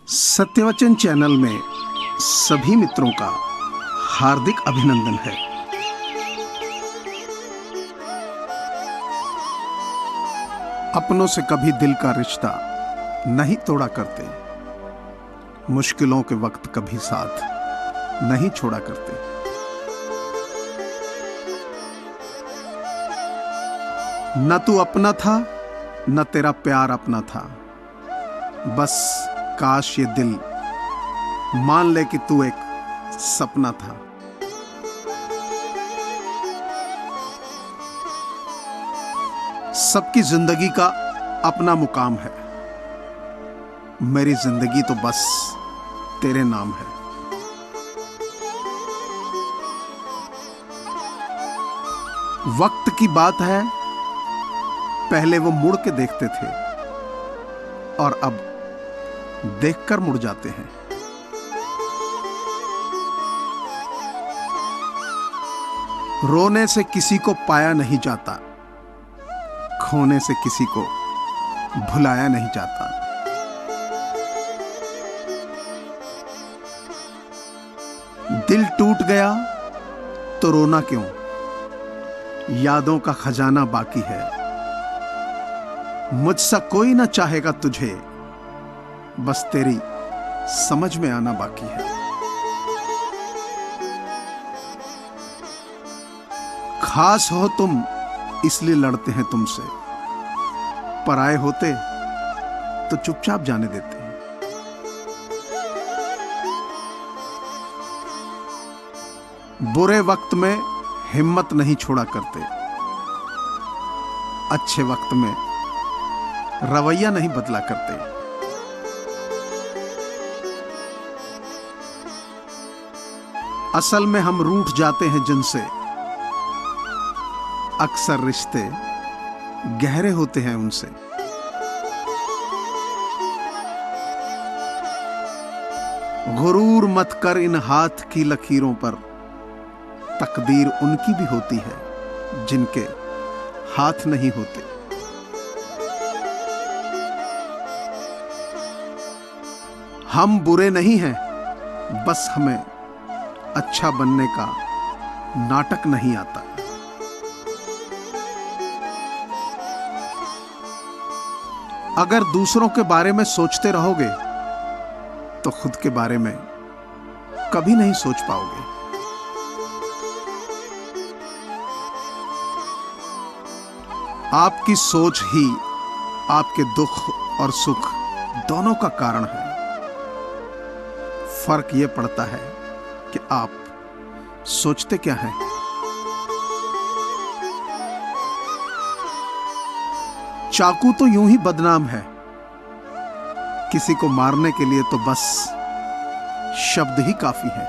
सत्यवचन channel में सभी मित्रों का हार्दिक अभिनंदन है। अपनों से कभी दिल का रिश्ता नहीं तोड़ा करते, मुश्किलों के वक्त कभी साथ नहीं छोड़ा करते। न तू अपना था न तेरा प्यार अपना था, बस काश ये दिल मान ले कि तू एक सपना था। सबकी जिंदगी का अपना मुकाम है, मेरी जिंदगी तो बस तेरे नाम है। वक्त की बात है, पहले वो मुड़ के देखते थे और अब देखकर मुड़ जाते हैं। रोने से किसी को पाया नहीं जाता, खोने से किसी को भुलाया नहीं जाता। दिल टूट गया तो रोना क्यों, यादों का खजाना बाकी है। मुझसा कोई ना चाहेगा तुझे, बस तेरी समझ में आना बाकी है। खास हो तुम इसलिए लड़ते हैं तुमसे, पराए होते तो चुपचाप जाने देते हैं। बुरे वक्त में हिम्मत नहीं छोड़ा करते, अच्छे वक्त में रवैया नहीं बदला करते। असल में हम रूठ जाते हैं जिनसे, अक्सर रिश्ते गहरे होते हैं उनसे। गुरूर मत कर इन हाथ की लकीरों पर, तकदीर उनकी भी होती है जिनके हाथ नहीं होते। हम बुरे नहीं हैं, बस हमें अच्छा बनने का नाटक नहीं आता। अगर दूसरों के बारे में सोचते रहोगे तो खुद के बारे में कभी नहीं सोच पाओगे। आपकी सोच ही आपके दुख और सुख दोनों का कारण है। फर्क यह पड़ता है कि आप सोचते क्या हैं। चाकू तो यूं ही बदनाम है, किसी को मारने के लिए तो बस शब्द ही काफी है।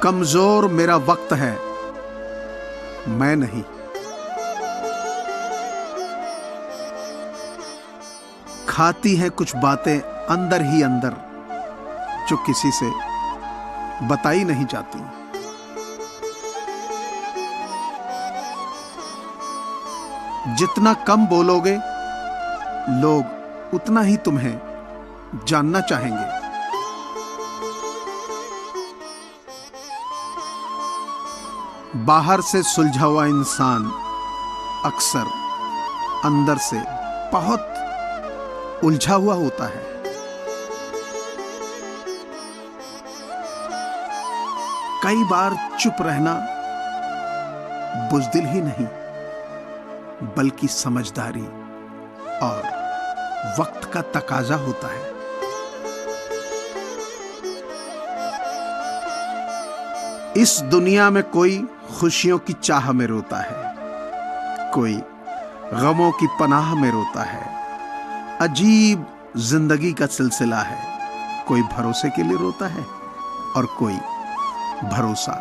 कमजोर मेरा वक्त है, मैं नहीं। खाती हैं कुछ बातें अंदर ही अंदर, जो किसी से बताई नहीं जाती। जितना कम बोलोगे, लोग उतना ही तुम्हें जानना चाहेंगे। बाहर से सुलझा हुआ इंसान अक्सर अंदर से बहुत उलझा हुआ होता है। कई बार चुप रहना बुज़दिल ही नहीं, बल्कि समझदारी और वक्त का तकाजा होता है। इस दुनिया में कोई खुशियों की चाह में रोता है, कोई गमों की पनाह में रोता है। अजीब जिंदगी का सिलसिला है, कोई भरोसे के लिए रोता है और कोई भरोसा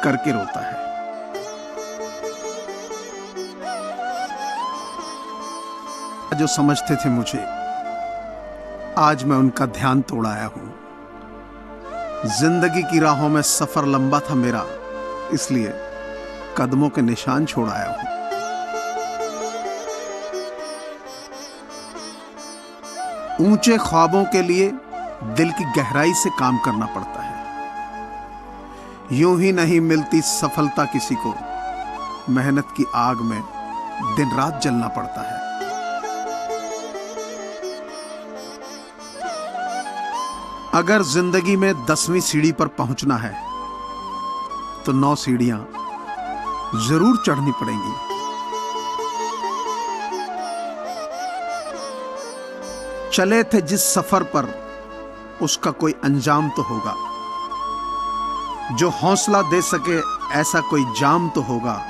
करके रोता है। जो समझते थे मुझे, आज मैं उनका ध्यान तोड़ आया हूं। जिंदगी की राहों में सफर लंबा था मेरा, इसलिए कदमों के निशान छोड़ आया हूं। ऊंचे ख्वाबों के लिए दिल की गहराई से काम करना पड़ता है। यूं ही नहीं मिलती सफलता किसी को, मेहनत की आग में दिन रात जलना पड़ता है। अगर जिंदगी में 10वीं सीढ़ी पर पहुंचना है तो 9 सीढ़ियां जरूर चढ़नी पड़ेंगी। चले थे जिस सफर पर उसका कोई अंजाम तो होगा, जो हौसला दे सके ऐसा कोई जाम तो होगा,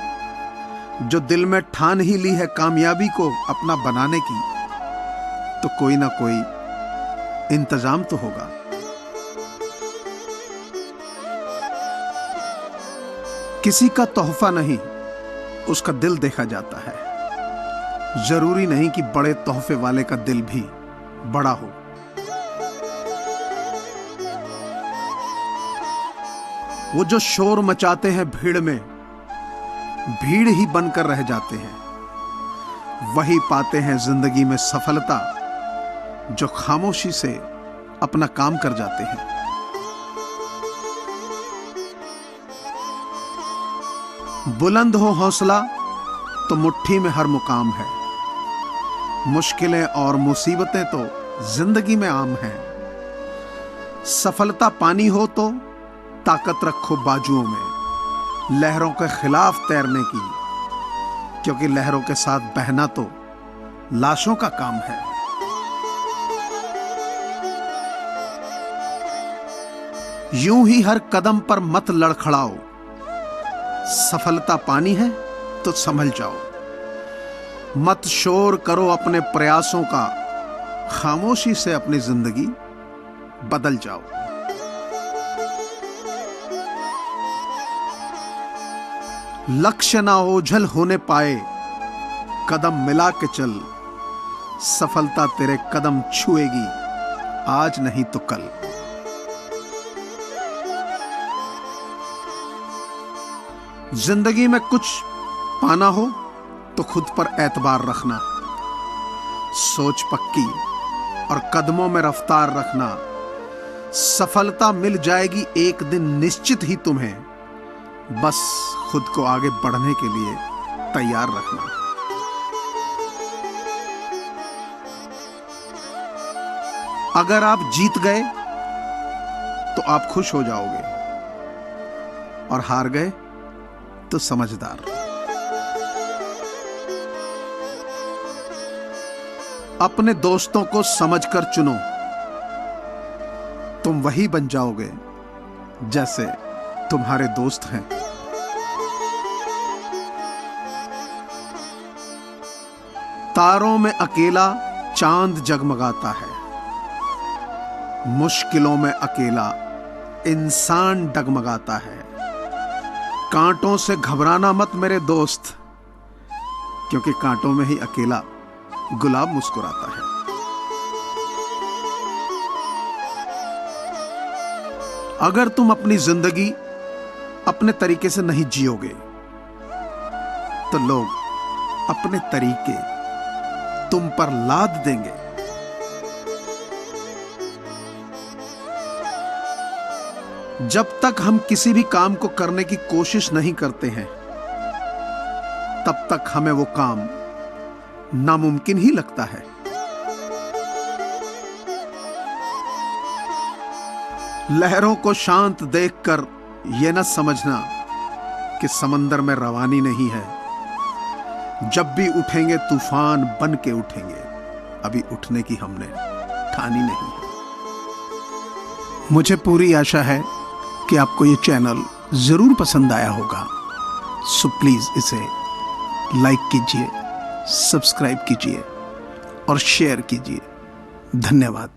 जो दिल में ठान ही ली है कामयाबी को अपना बनाने की, तो कोई ना कोई इंतजाम तो होगा। किसी का तोहफा नहीं, उसका दिल देखा जाता है। जरूरी नहीं कि बड़े तोहफे वाले का दिल भी बड़ा हो। वो जो शोर मचाते हैं भीड़ में, भीड़ ही बनकर रह जाते हैं। वही पाते हैं जिंदगी में सफलता, जो खामोशी से अपना काम कर जाते हैं। बुलंद हो हौसला तो मुट्ठी में हर मुकाम है। मुश्किलें और मुसीबतें तो जिंदगी में आम हैं। सफलता पानी हो तो ताकत रखो बाजुओं में, लहरों के खिलाफ तैरने की, क्योंकि लहरों के साथ बहना तो लाशों का काम है। यूं ही हर कदम पर मत लड़खड़ाओ, सफलता पानी है तो संभल जाओ। मत शोर करो अपने प्रयासों का, खामोशी से अपनी जिंदगी बदल जाओ। लक्ष्य ना ओझल होने पाए, कदम मिला के चल, सफलता तेरे कदम छुएगी आज नहीं तो कल। जिंदगी में कुछ पाना हो तो खुद पर एतबार रखना, सोच पक्की और कदमों में रफ्तार रखना। सफलता मिल जाएगी एक दिन निश्चित ही तुम्हें, बस खुद को आगे बढ़ने के लिए तैयार रखना। अगर आप जीत गए तो आप खुश हो जाओगे, और हार गए तो समझदार। अपने दोस्तों को समझकर चुनो, तुम वही बन जाओगे जैसे तुम्हारे दोस्त हैं। तारों में अकेला चांद जगमगाता है, मुश्किलों में अकेला इंसान डगमगाता है। कांटों से घबराना मत मेरे दोस्त, क्योंकि कांटों में ही अकेला गुलाब मुस्कुराता है। अगर तुम अपनी जिंदगी अपने तरीके से नहीं जियोगे तो लोग अपने तरीके तुम पर लाद देंगे। जब तक हम किसी भी काम को करने की कोशिश नहीं करते हैं, तब तक हमें वो काम नामुमकिन ही लगता है। लहरों को शांत देखकर यह न समझना कि समंदर में रवानी नहीं है। जब भी उठेंगे तूफान बन के उठेंगे, अभी उठने की हमने ठानी नहीं है। मुझे पूरी आशा है कि आपको ये चैनल जरूर पसंद आया होगा, सो प्लीज इसे लाइक कीजिए, सब्सक्राइब कीजिए और शेयर कीजिए। धन्यवाद।